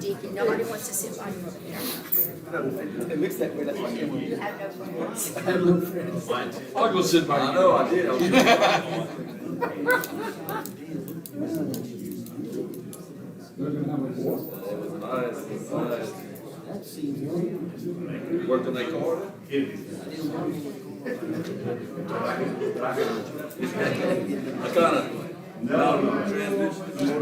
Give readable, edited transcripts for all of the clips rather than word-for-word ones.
Deacon, nobody wants to sit by you over there. It looks that way, that's why I came over You here. have no friends. I have no friends. I'll go sit by you. I know, I did. Worked on that car? I kind of. No,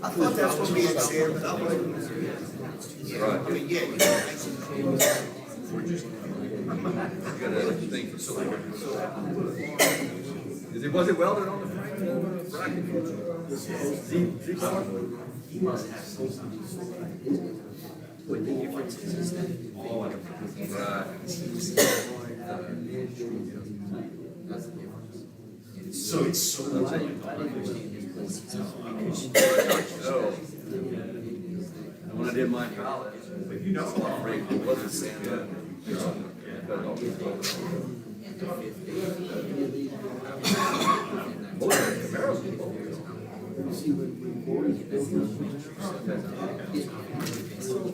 I thought that's what we had said, but I wasn't. Right. I mean, yeah, you know, Got a thing for silver. Was it welded on the frame? Bracket? He must have something. What the difference is that Right. that's the difference. so it's so much. No. When I did my college, you know, my frame it wasn't stand up.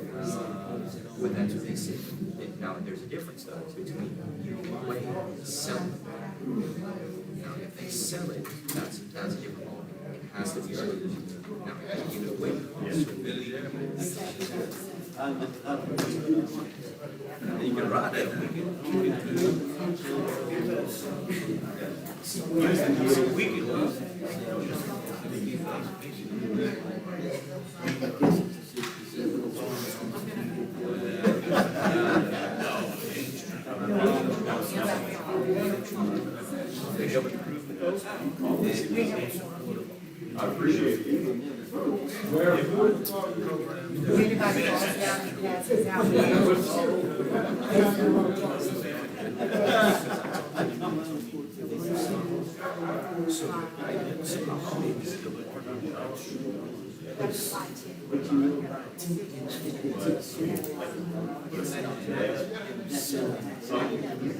When that's what they say. Now, there's a difference though between what they sell. Now, if they sell it, that's a different ballgame. It has to be sold. Now, if they give it away, You can ride it. If anybody falls down, he passes out.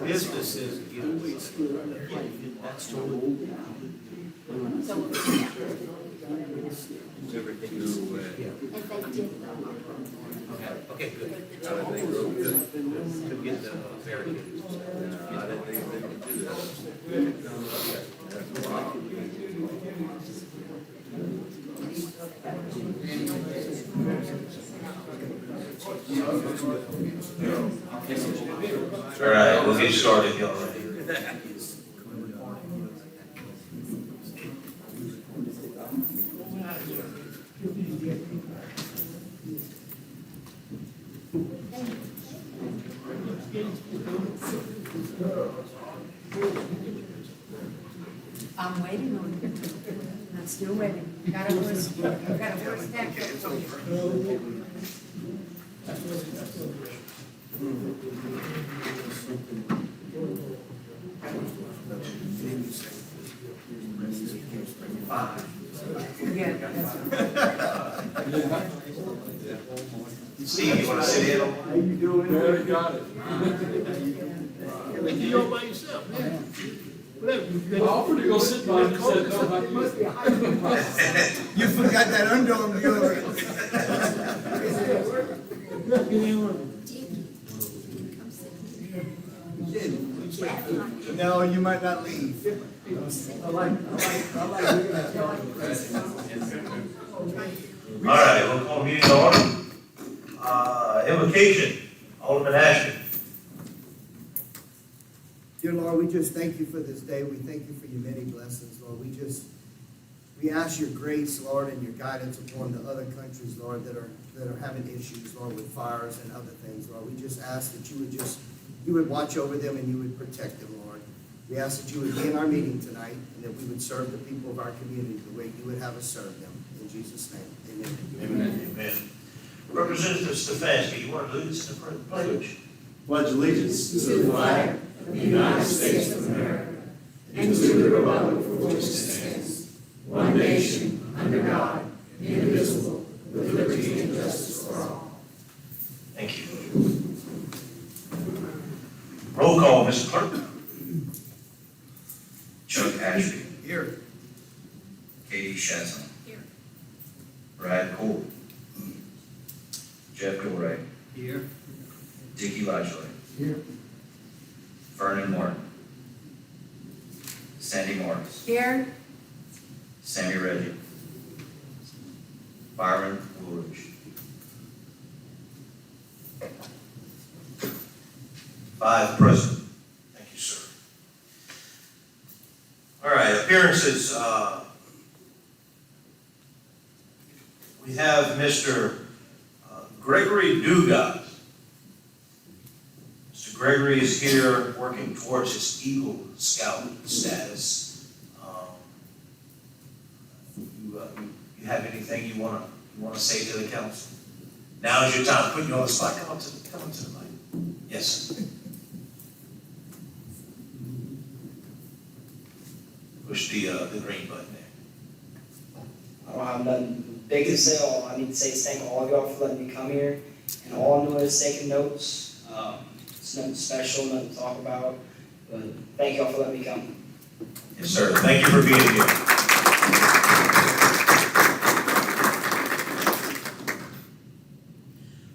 Business is, you know, that's totally. So, everything is. if they did, Okay, good. How did they grow good? To get the barricade. I didn't think they could do that. All right, we'll get started, y'all ready? I'm waiting on you. I'm still waiting. Got a horse stacked up for you. Yeah, that's right. Steve, you wanna sit in? How you doing? Barry got it. You all by yourself, man. I offered to go sit by him, he said, no, not you. You forgot that underarm deodorant. No, you might not leave. All right, we'll call meeting to order. Invocation, Alderman Ashton. Dear Lord, we just thank you for this day. We thank you for your many blessings, Lord. We ask your grace, Lord, and your guidance upon the other countries, Lord, that are having issues, Lord, with fires and other things, Lord. We just ask that you would just you would watch over them and you would protect them, Lord. We ask that you would be in our meeting tonight and that we would serve the people of our community the way you would have us serve them. In Jesus' name, amen. Amen. Representative Stefanski, you want to lead us in the pledge? Pledge allegiance To the flag of the United States of America and to the republic for which it stands, one nation, under God, indivisible, with liberty and justice for all. Thank you. Roll call, Mr. Clerk. Chuck Ashby, Here. Katie Shasson, Here. Brad Cole, Jeff Gilray, Here. Dickie Latchley, Here. Vernon Martin, Sandy Morris, Here. Sammy Reggie, Byron Woolridge. 5 present. Thank you, sir. All right, appearances. We have Mr. Gregory Dugas. Mr. Gregory is here working towards his Eagle Scout status. You have anything you want to say to the council? Now is your time. Put you on the spot. Come up to the mic. Yes, sir. Push the green button there. I don't have nothing big to say. All I need to say is thank all of y'all for letting me come here. And all I'm doing is taking notes. It's nothing special, nothing to talk about. But thank y'all for letting me come. Yes, sir. Thank you for being here.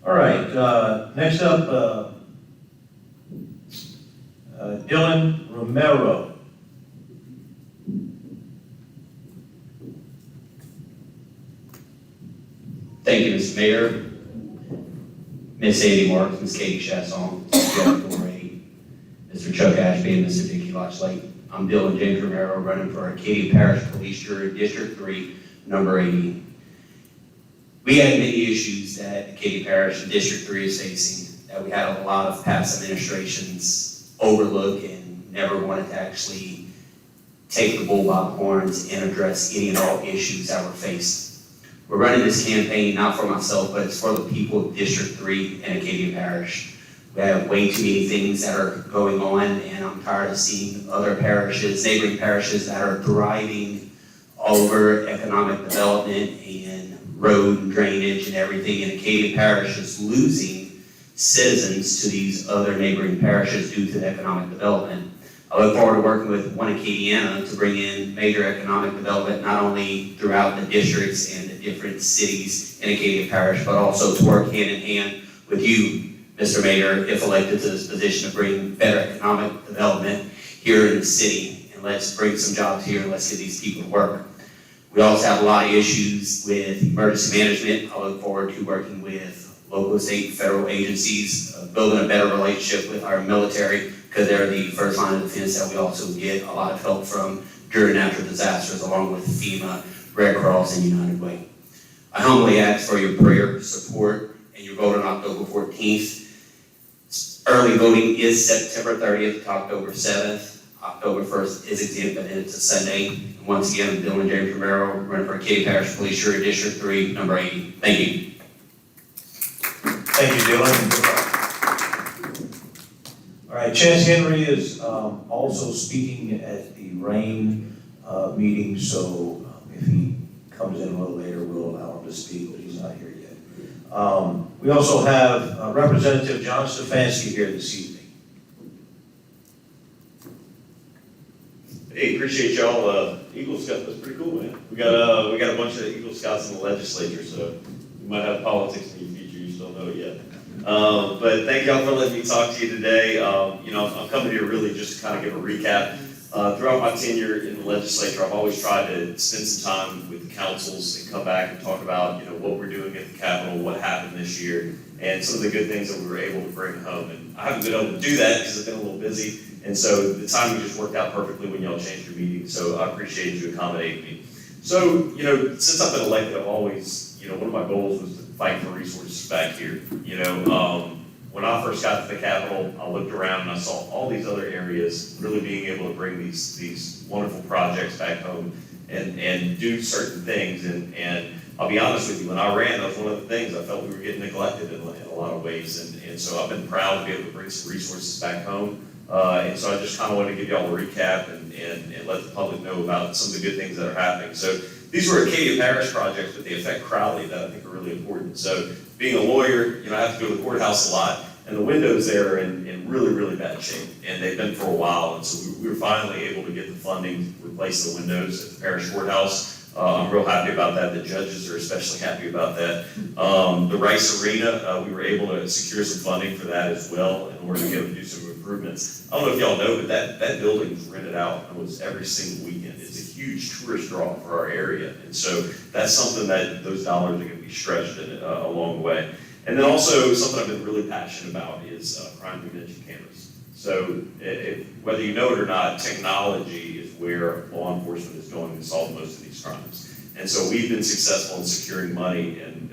All right, next up, Dylan Romero. Thank you, Mr. Mayor, Miss Sandy Marks, Miss Katie Chasson, Jeff Gilray, Mr. Chuck Ashby, and Mr. Dickie Latchley. I'm Dylan James Romero, running for Acadia Parish Police Jury, District 3, number 80. We had many issues that Acadia Parish and District 3 is facing that we had a lot of past administrations overlook and never wanted to actually take the bull by the horns and address any and all issues that were faced. We're running this campaign not for myself, but it's for the people of District 3 and Acadia Parish. We have way too many things that are going on, and I'm tired of seeing other parishes, neighboring parishes that are thriving over economic development and road and drainage and everything, and Acadia Parish is losing citizens to these other neighboring parishes due to the economic development. I look forward to working with One Acadiana to bring in major economic development, not only throughout the districts and the different cities in Acadia Parish, but also to work hand in hand with you, Mr. Mayor, if elected to this position, to bring better economic development here in the city. And let's bring some jobs here and let's get these people to work. We also have a lot of issues with emergency management. I look forward to working with local, state, federal agencies, building a better relationship with our military, because they're the first line of defense that we also get a lot of help from during natural disasters, along with FEMA, Red Cross, and United Way. I humbly ask for your prayer, support, and your vote on October 14th. Early voting is September 30th to October 7th. October 1st is exempt, but it's a Sunday. And once again, I'm Dylan James Romero, running for Acadia Parish Police Jury, District 3, number 80. Thank you. Thank you, Dylan. All right, Chance Henry is also speaking at the RAIN meeting, so if he comes in a little later, we'll allow him to speak, but he's not here yet. We also have Representative John Stefanski here this evening. Hey, appreciate y'all. Eagle Scout, that's pretty cool, man. We got a bunch of Eagle Scouts in the legislature, so you might have politics in your future. You just don't know it yet. But thank y'all for letting me talk to you today. I'm coming here really just to kind of give a recap. Throughout my tenure in the legislature, I've always tried to spend some time with the councils and come back and talk about, what we're doing at the Capitol, what happened this year, and some of the good things that we were able to bring home. And I haven't been able to do that because I've been a little busy. And so the timing just worked out perfectly when y'all changed your meeting. So I appreciate you accommodating me. So, since I've been elected, I've always, one of my goals was to fight for resources back here. when I first got to the Capitol, I looked around and I saw all these other areas really being able to bring these wonderful projects back home and do certain things. And I'll be honest with you, when I ran, that was one of the things I felt we were getting neglected in a lot of ways. And so I've been proud to be able to bring some resources back home. And so I just kind of wanted to give y'all a recap and let the public know about some of the good things that are happening. So these were Acadia Parish projects, but they affect Crowley that I think are really important. So being a lawyer, I have to go to the courthouse a lot, and the windows there are in really, really bad shape. And they've been for a while, and so we were finally able to get the funding to replace the windows at the parish courthouse. I'm real happy about that. The judges are especially happy about that. The Rice Arena, we were able to secure some funding for that as well in order to be able to do some improvements. I don't know if y'all know, but that building is rented out almost every single weekend. It's a huge tourist draw for our area. And so that's something that those dollars are going to be stretched in along the way. And then also something I've been really passionate about is crime prevention cameras. So whether you know it or not, technology is where law enforcement is going to solve most of these crimes. And so we've been successful in securing money, and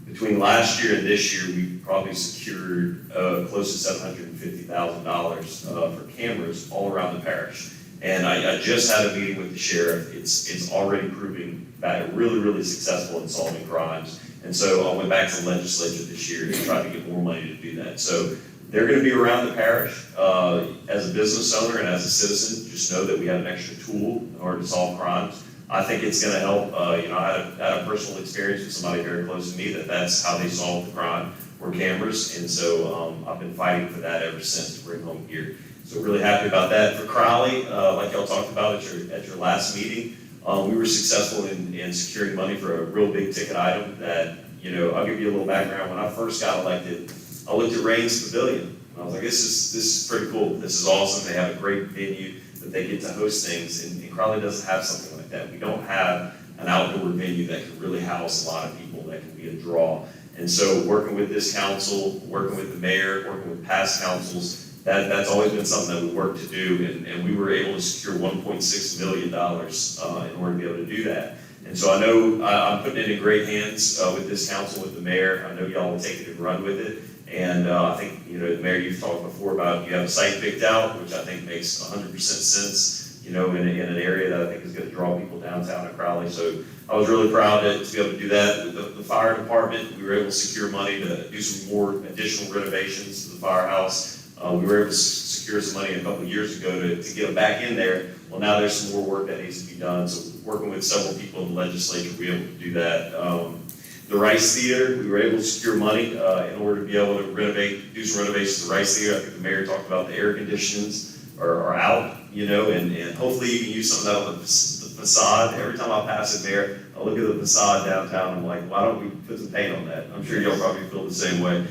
between last year and this year, we probably secured close to $750,000 for cameras all around the parish. And I just had a meeting with the sheriff. It's already proving that really, really successful in solving crimes. And so I went back to the legislature this year to try to get more money to do that. So they're going to be around the parish. As a business owner and as a citizen, just know that we have an extra tool in order to solve crimes. I think it's going to help. I had a personal experience with somebody very close to me that's how they solved the crime, were cameras. And so I've been fighting for that ever since to bring home here. So really happy about that. For Crowley, like y'all talked about at your last meeting, we were successful in securing money for a real big ticket item that, I'll give you a little background. When I first got elected, I looked at Rain's Pavilion, and I was like, this is pretty cool. This is awesome. They have a great venue that they get to host things, and Crowley doesn't have something like that. We don't have an outdoor venue that can really house a lot of people, that can be a draw. And so working with this council, working with the mayor, working with past councils, that's always been something that we worked to do, and we were able to secure $1.6 million in order to be able to do that. And so I know I'm putting it in great hands with this council, with the mayor. I know y'all will take it and run with it. And I think, the mayor, you've talked before about you have a site picked out, which I think makes 100% sense, in an area that I think is going to draw people downtown to Crowley. So I was really proud to be able to do that. With the fire department, we were able to secure money to do some more additional renovations to the firehouse. We were able to secure some money a couple of years ago to get them back in there. Well, now there's some more work that needs to be done. So working with several people in the legislature, we were able to do that. The Rice Theater, we were able to secure money in order to be able to do some renovations to the Rice Theater. I think the mayor talked about the air conditionings are out, and hopefully you can use some of that on the facade. Every time I pass it, Mayor, I look at the facade downtown, I'm like, why don't we put some paint on that? I'm sure y'all probably feel the same way.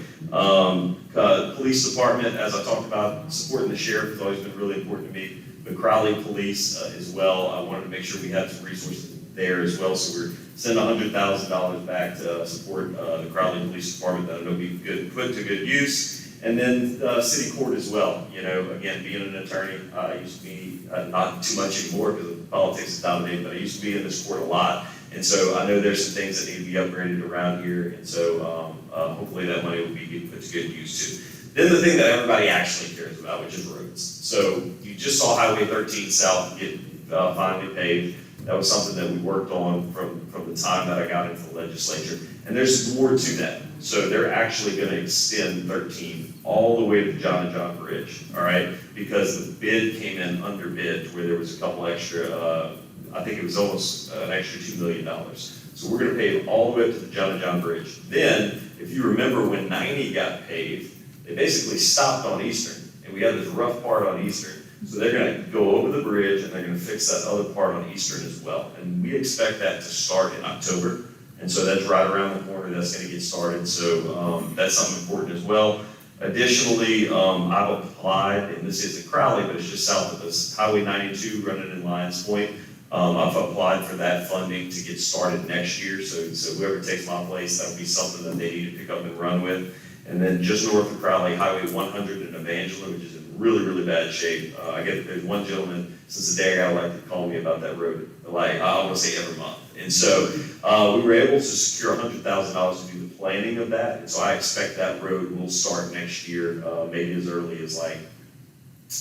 Police department, as I talked about, supporting the sheriff has always been really important to me. But Crowley Police as well, I wanted to make sure we had some resources there as well. So we're sending $100,000 back to support the Crowley Police Department that I know be put to good use. And then city court as well. Again, being an attorney, I used to be, not too much anymore because politics is dominating, but I used to be in this court a lot. And so I know there's some things that need to be upgraded around here. And so hopefully that money will be put to good use too. Then the thing that everybody actually cares about, which is roads. So you just saw Highway 13 South get finally paved. That was something that we worked on from the time that I got into the legislature. And there's more to that. So they're actually going to extend 13 all the way to the John and John Bridge, all right? Because the bid came in under bid, where there was a couple extra, I think it was almost an extra $2 million. So we're going to pave all the way up to the John and John Bridge. Then, if you remember when 90 got paved, they basically stopped on Eastern, and we had this rough part on Eastern. So they're going to go over the bridge, and they're going to fix that other part on Eastern as well. And we expect that to start in October. And so that's right around the corner. That's going to get started. So that's something important as well. Additionally, I've applied, and this isn't Crowley, but it's just south of us, Highway 92 running in Lions Point. I've applied for that funding to get started next year. So whoever takes my place, that'll be something that they need to pick up and run with. And then just north of Crowley, Highway 100 in Evangeline, which is in really, really bad shape. There's one gentleman, since the day I elected, called me about that road, like I want to say every month. And so we were able to secure $100,000 to do the planning of that. And so I expect that road will start next year, maybe as early as like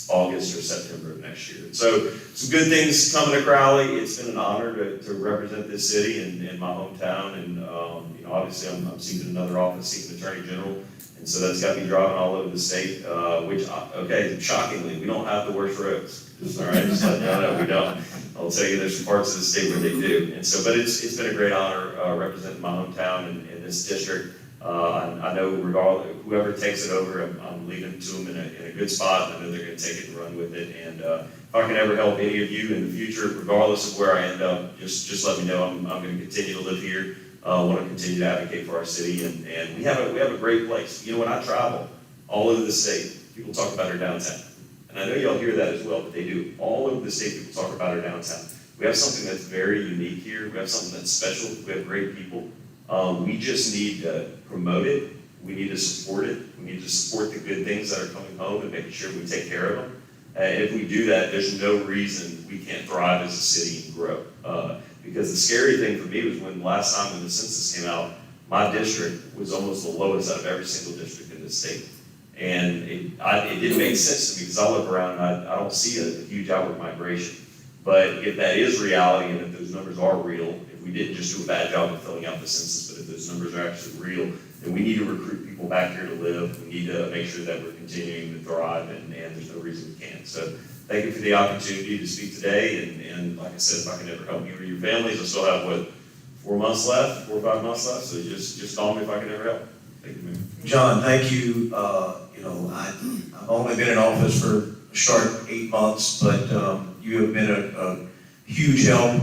August or September of next year. So some good things coming to Crowley. It's been an honor to represent this city and my hometown. And you know, obviously I'm seeking another office, seeking Attorney General. And so that's got me driving all over the state, which, okay, shockingly, we don't have the worst roads. All right, just let you know that we don't. I'll tell you, there's some parts of the state where they do. And so, but it's been a great honor representing my hometown and this district. I know regardless, whoever takes it over, I'm leaving it to them in a good spot. I know they're gonna take it and run with it. And if I can ever help any of you in the future, regardless of where I end up, just let me know. I'm gonna continue to live here. Want to continue to advocate for our city, and we have a great place. You know, when I travel all over the state, people talk about our downtown. And I know y'all hear that as well, but they do. All over the state, people talk about our downtown. We have something that's very unique here. We have something that's special. We have great people. We just need to promote it. We need to support it. We need to support the good things that are coming home and making sure we take care of them. And if we do that, there's no reason we can't thrive as a city and grow. Because the scary thing for me was when last time when the census came out, my district was almost the lowest out of every single district in the state. And it didn't make sense to me because I look around and I don't see a huge outward migration. But if that is reality and if those numbers are real, if we didn't just do a bad job of filling out the census, but if those numbers are actually real, then we need to recruit people back here to live. We need to make sure that we're continuing to thrive and there's no reason we can't. So thank you for the opportunity to speak today. And like I said, if I can ever help you or your families, I still have, 4 or 5 months left. So just call me if I can ever help. Thank you, Mayor. John, thank you. You know, I've only been in office for a short 8 months, but you have been a huge help.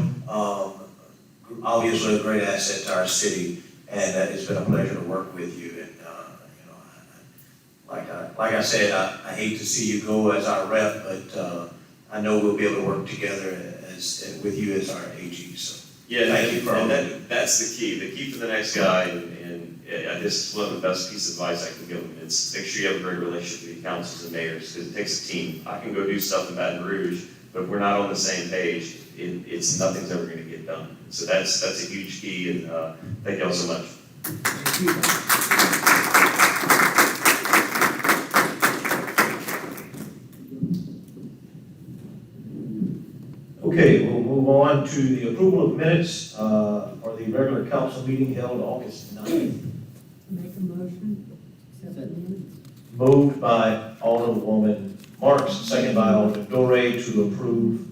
Obviously a great asset to our city, and it's been a pleasure to work with you. And you know, like I said, I hate to see you go as our rep, but I know we'll be able to work together with you as our AG. So yeah, thank you for all that's the key. The key for the next guy, and this is one of the best pieces of advice I can give them. It's make sure you have a great relationship with your councils and mayors, because it takes a team. I can go do stuff in Baton Rouge, but if we're not on the same page, it's nothing's ever going to get done. So that's a huge key, and thank y'all so much. Okay, we'll move on to the approval of minutes for the regular council meeting held August 9th. Make a motion, accept the minutes. Moved by Alderwoman Marks, second by Alderman Dore to approve.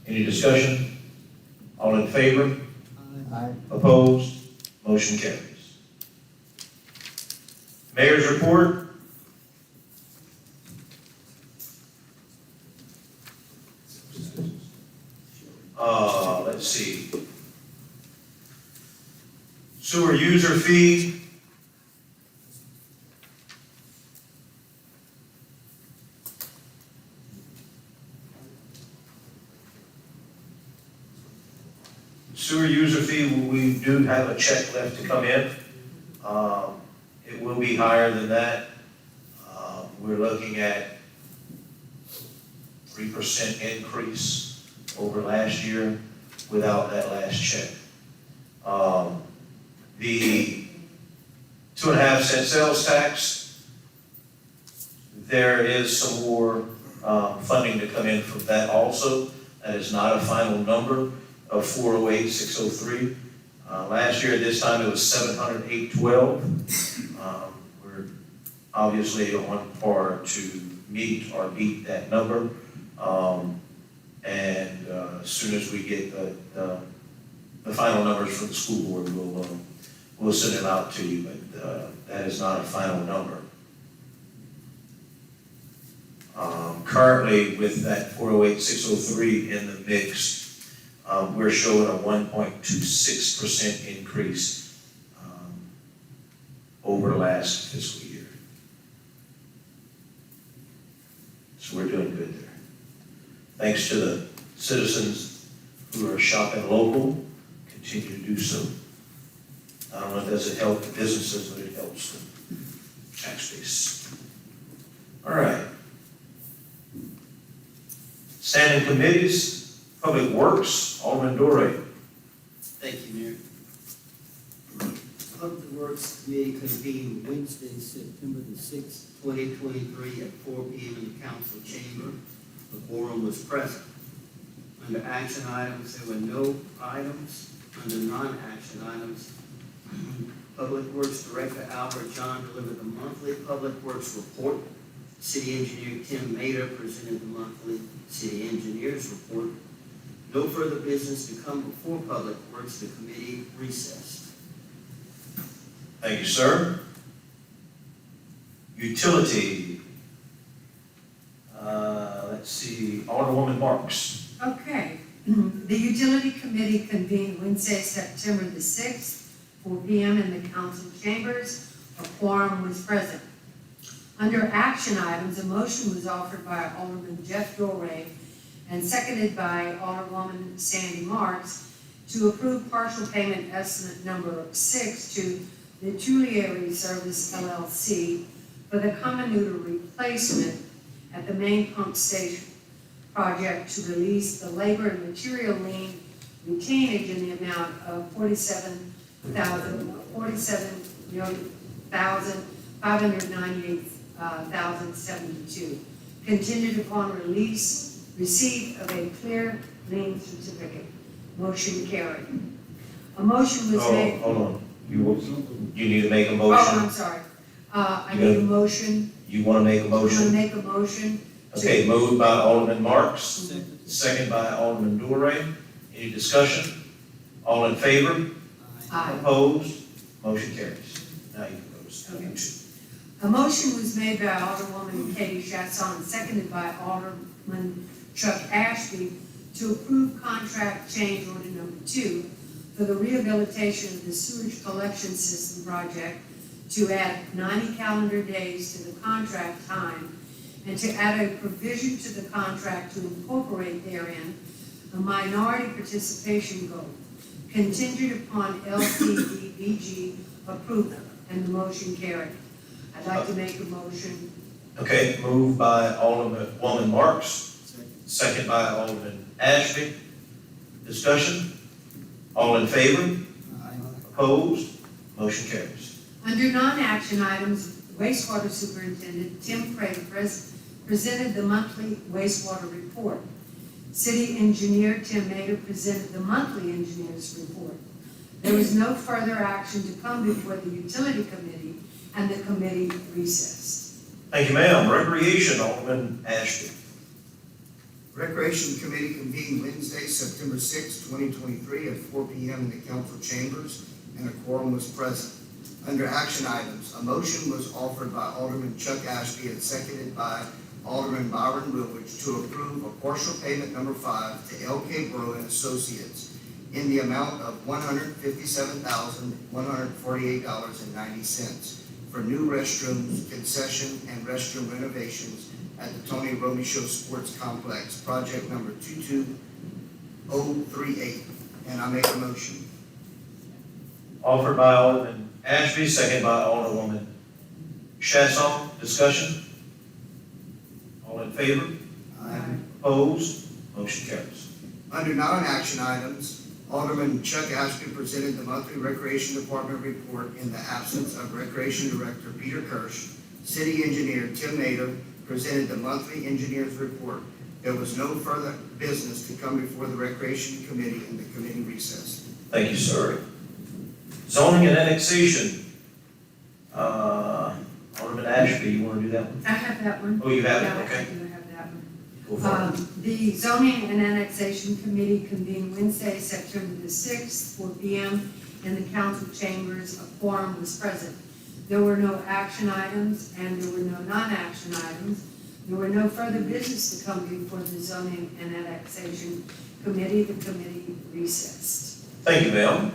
Any discussion? All in favor? Aye. Opposed? Motion carries. Mayor's report. Let's see. Sewer user fee. Sewer user fee, we do have a check left to come in. It will be higher than that. We're looking at 3% increase over last year without that last check. The 2.5 cent sales tax, there is some more funding to come in from that also. That is not a final number of 408,603. Last year at this time it was 708,12. We're obviously on par to meet or beat that number. As soon as we get the final numbers from the school board, we'll send them out to you, but that is not a final number. Currently, with that 408,603 in the mix, we're showing a 1.26% increase over last fiscal year. So we're doing good there. Thanks to the citizens who are shopping local, continue to do so. Not only does it help the businesses, but it helps the tax base. All right. Standing committees, Public Works, Alderman Dore. Thank you, Mayor. Of the Works Committee convened Wednesday, September the 6th, 2023 at 4 p.m. in the council chamber. The quorum was present. Under action items, there were no items. Under non-action items, Public Works Director Albert John delivered the monthly Public Works report. City Engineer Tim Mader presented the monthly City Engineers report. No further business to come before Public Works. The committee recessed. Thank you, sir. Utility. Let's see, Alderwoman Marks. Okay, the Utility Committee convened Wednesday, September the 6th, 4 p.m. in the council chambers. A quorum was present. Under action items, a motion was offered by Alderman Jeff Dorey and seconded by Alderwoman Sandy Marks to approve partial payment estimate number 6 to the Tuileries Service LLC for the comminutor replacement at the main pump station project to release the labor and material lien retainage in the amount of $47,598,072, contingent upon receipt of a clear lien certificate. Motion carried. A motion was made. Hold on. You need to make a Oh, motion. I'm sorry. I need a motion. You want to make a I'm going to motion? make a motion. Okay, moved by Alderman Marks, second by Alderman Dorey. Any discussion? All in favor? Aye. Opposed? Motion carries. Now you can vote. Okay. A motion was made by Alderwoman Katie Chasson, seconded by Alderman Chuck Ashby to approve contract change order number 2 for the rehabilitation of the sewage collection system project to add 90 calendar days to the contract time and to add a provision to the contract to incorporate therein a minority participation goal contingent upon LPDBG approval, and the motion carried. I'd like to make a motion. Okay, moved by Alderwoman Marks, second by Alderman Ashby. Discussion? All in favor? Opposed? Motion carries. Under non-action items, wastewater superintendent Tim Craig presented the monthly wastewater report. City engineer Tim Mader presented the monthly engineer's report. There was no further action to come before the utility committee, and the committee recessed. Thank you, ma'am. Recreation, Alderman Ashby. Recreation Committee convened Wednesday, September 6, 2023 at 4 p.m. in the council chambers, and a quorum was present. Under action items, a motion was offered by Alderman Chuck Ashby and seconded by Alderman Byron Woolwich to approve a partial payment number 5 to L.K. Brew and Associates in the amount of $157,148.90 for new restrooms, concession, and restroom renovations at the Tony Romichaud Sports Complex, project number 22038. And I make a motion. Offered by Alderman Ashby, second by Alderwoman Chasson. Discussion? All in favor? Aye. Opposed? Motion carries. Under non-action items, Alderman Chuck Ashby presented the monthly Recreation Department report in the absence of Recreation Director Peter Kirsch. City Engineer Tim Mader presented the monthly engineer's report. There was no further business to come before the Recreation Committee, and the committee recessed. Thank you, sir. Zoning and annexation. Alderman Ashby, you want to do that one? I have that one. Oh, you have it? Yeah, Okay. I do have that one. Go for it. The Zoning and Annexation Committee convened Wednesday, September the 6th, 4 p.m. in the council chambers. A quorum was present. There were no action items and there were no non-action items. There were no further business to come before the Zoning and Annexation Committee. The committee recessed. Thank you, ma'am.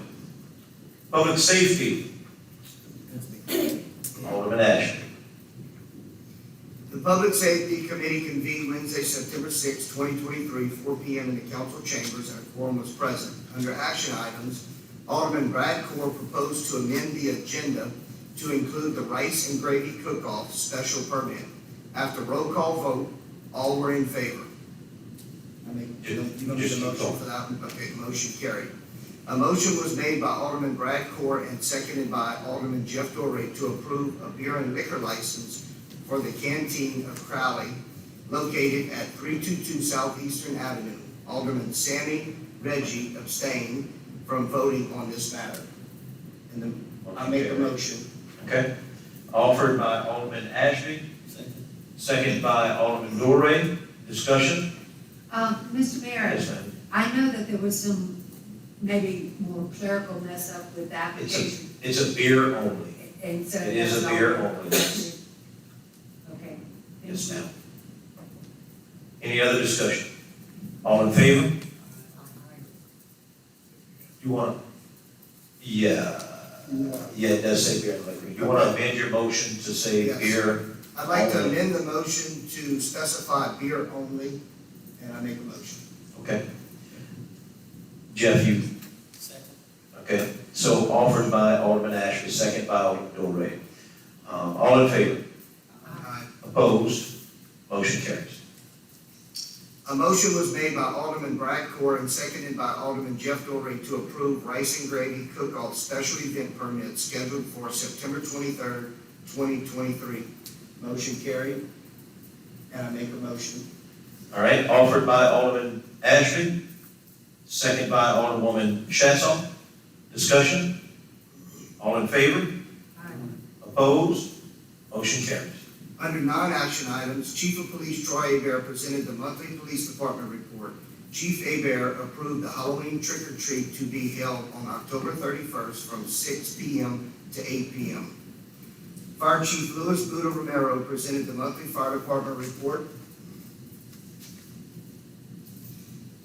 Public safety. Alderman Ashby. The Public Safety Committee convened Wednesday, September 6, 2023, 4 p.m. in the council chambers, and a quorum was present. Under action items, Alderman Brad Core proposed to amend the agenda to include the rice and gravy cook-off special permit. After roll call vote, all were in favor. You don't need a motion for that one? Okay, motion carried. A motion was made by Alderman Brad Core and seconded by Alderman Jeff Dorey to approve a beer and liquor license for the Canteen of Crowley located at 322 Southeastern Avenue. Alderman Sammy Reggie abstained from voting on this matter. And I make a motion. Okay. Offered by Alderman Ashby, seconded by Alderman Dorey. Discussion? Mr. Mayor, Yes, ma'am. I know that there was some maybe more clerical mess up with the application. It's a beer only. And so. It is a beer only. Yes. Okay. Yes, ma'am. Any other discussion? All in favor? You want? Yeah, it does say beer and liquor. You want to amend your motion to say Yes. beer? I'd like to amend the motion to specify beer only, and I make a motion. Okay. Jeff, you? Okay, so offered by Alderman Ashley, second by Alderman Dorey. All in favor? Aye. Opposed? Motion carries. A motion was made by Alderman Brad Core and seconded by Alderman Jeff Dorey to approve rice and gravy cook-off special event permit scheduled for September 23rd, 2023. Motion carried, and I make a motion. All right, offered by Alderman Ashby, second by Alderwoman Chasson. Discussion? All in favor? Opposed? Motion carries. Under non-action items, Chief of Police Troy Hebert presented the monthly police department report. Chief Hebert approved the Halloween trick-or-treat to be held on October 31st from 6 p.m. to 8 p.m. Fire Chief Louis Buda Romero presented the monthly fire department report.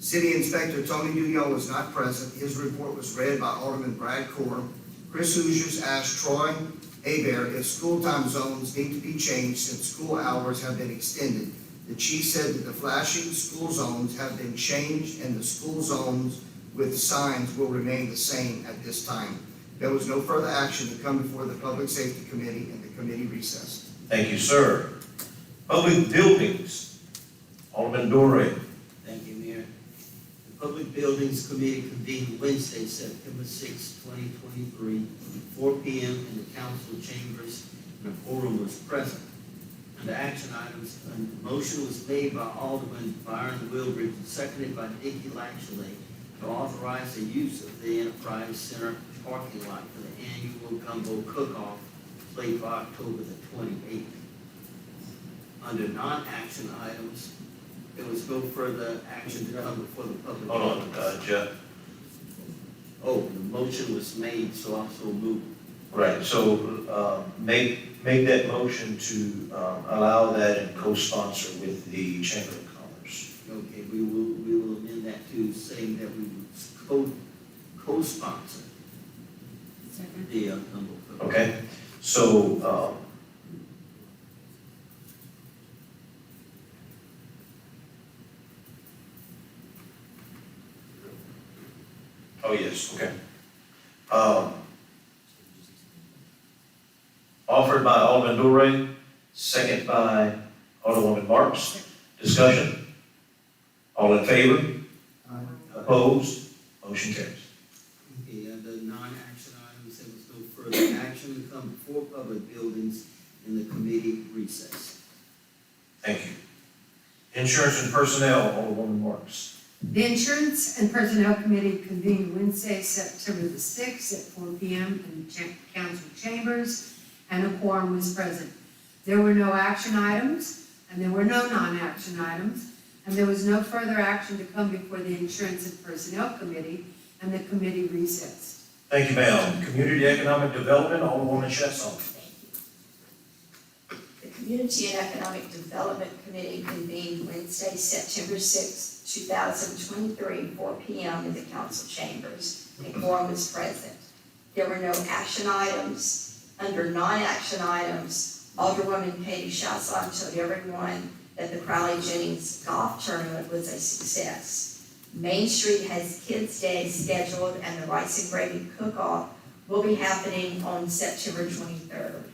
City Inspector Tony Duyon was not present. His report was read by Alderman Brad Core. Chris Hoosiers asked Troy Hebert if school time zones need to be changed since school hours have been extended. The chief said that the flashing school zones have been changed and the school zones with signs will remain the same at this time. There was no further action to come before the Public Safety Committee and the committee recessed. Thank you, sir. Public buildings, Alderman Dorey. Thank you, Mayor. The Public Buildings Committee convened Wednesday, September 6, 2023, at 4 p.m. in the council chambers, and a quorum was present. Under action items, a motion was made by Alderman Byron Wilbridge and seconded by Nikki Latchley to authorize the use of the Enterprise Center parking lot for the annual gumbo cook-off played for October the 28th. Under non-action items, there was no further action to come before the public. Hold on, Jeff. Oh, the motion was made, so also moved. Right, so make that motion to allow that and co-sponsor with the Chamber of Commerce. Okay, we will amend that to saying that we would co-sponsor the gumbo cook-off. Okay, so oh yes, okay. Offered by Alderman Dorey, second by Alderwoman Marks. Discussion? All in favor? Opposed? Motion carries. Okay, under non-action items, there was no further action to come before public buildings in the committee recess. Thank you. Insurance and personnel, Alderwoman Marks. The Insurance and Personnel Committee convened Wednesday, September the 6th at 4 p.m. in the council chambers, and a quorum was present. There were no action items, and there were no non-action items, and there was no further action to come before the Insurance and Personnel Committee, and the committee recessed. Thank you, ma'am. Community Economic Development, Alderwoman Chasson. The Community and Economic Development Committee convened Wednesday, September 6, 2023, 4 p.m. in the council chambers. A quorum was present. There were no action items. Under non-action items, Alderwoman Katie Chasson told everyone that the Crowley Jennings golf tournament was a success. Main Street has Kids Day scheduled, and the rice and gravy cook-off will be happening on September 23rd.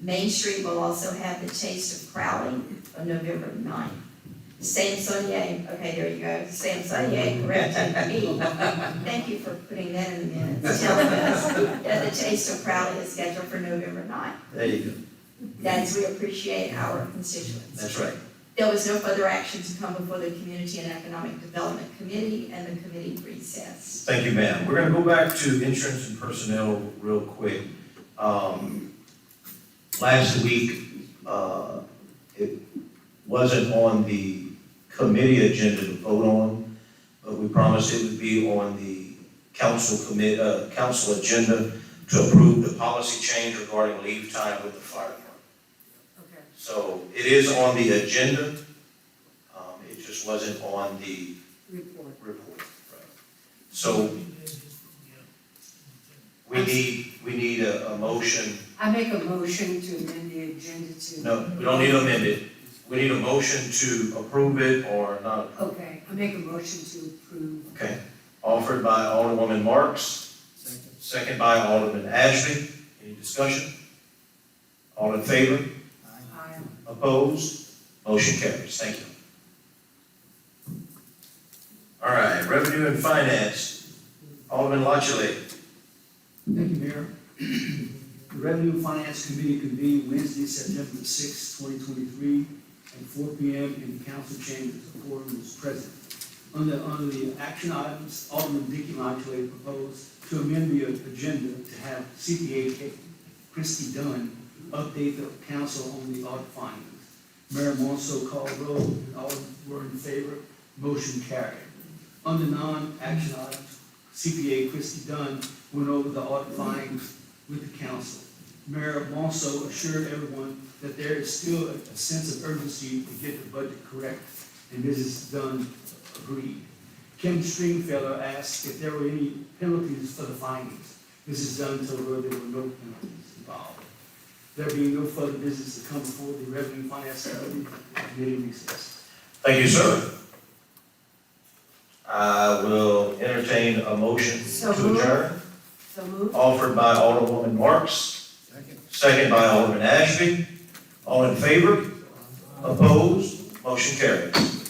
Main Street will also have the Taste of Crowley on November 9th. Sam Sonier, okay, there you go, Sam Sonier corrected me. Thank you for putting that in the minutes, telling us that the Taste of Crowley is scheduled for November 9th. There you go. That's, we appreciate our constituents. That's right. There was no further action to come before the Community and Economic Development Committee, and the committee recessed. Thank you, ma'am. We're gonna go back to insurance and personnel real quick. Last week, it wasn't on the committee agenda to vote on, but we promised it would be on the council agenda to approve the policy change regarding leave time with the fire department. Okay. So it is on the agenda, it just wasn't on the Report. report. Right. So we need a motion. I make a motion to amend the agenda to. No, we don't need to amend it. We need a motion to approve it or not. Okay, I make a motion to approve. Okay. Offered by Alderwoman Marks. Second by Alderman Ashby. Any discussion? All in favor? Aye. Opposed? Motion carries. Thank you. All right, Revenue and Finance. Alderman Lachele. Thank you, Mayor. The Revenue and Finance Committee convened Wednesday, September 6, 2023, at 4 p.m. in the council chambers. The quorum was present. Under the action items, Alderman Dickey Lachele proposed to amend the agenda to have CPA Christy Dunn update the council on the audit findings. Mayor Monso called roll, and all were in favor. Motion carried. Under non-action items, CPA Christy Dunn went over the audit findings with the council. Mayor Monso assured everyone that there is still a sense of urgency to get the budget correct, and Mrs. Dunn agreed. Kim Stringfellow asked if there were any penalties for the findings. Mrs. Dunn told her there were no penalties involved. There being no further business to come before the Revenue and Finance Committee recess. Thank you, sir. I will entertain a motion So to moved. adjourn. So moved. Offered by Alderwoman Marks. Second by Alderman Ashby. All in favor? Opposed? Motion carries.